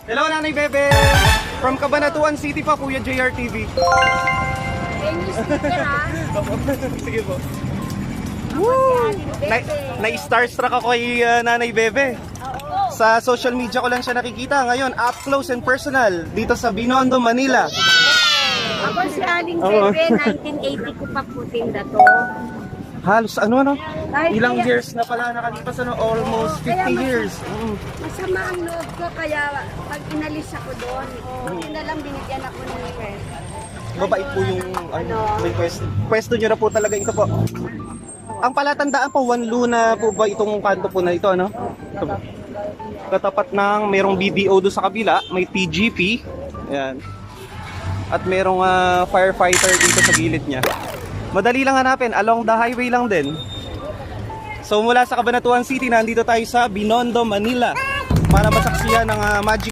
Hello, Nanay Bebe! From Cabanatuan City pa, Kuya JR TV. Any sticker ha? Sige po. Woo! Na-starstruck ako kay Nanay Bebe. Oo. Sa social media ko lang siya nakikita. Ngayon, up close and personal, dito sa Binondo, Manila. Ako si Aling Oo. Bebe, 1980 ko pa puting na to. Halos ano? Kahit Ilang kaya- years na pala nakalipas, almost Kaya 50 years. Masama ang loob ko, kaya pag inalis ako doon, hindi na lang binigyan ako ng request. Mabait po yung may pwesto nyo na po talaga ito po. Ang palatandaan po, One Luna po ba itong kanto po na ito, ano? Ito po. Katapat ng merong BDO doon sa kabila, may TGP. Ayan. At merong firefighter dito sa gilid niya. Madali lang hanapin, along the highway lang din. So mula sa Cabanatuan City, nandito tayo sa Binondo, Manila para masaksihan ng magic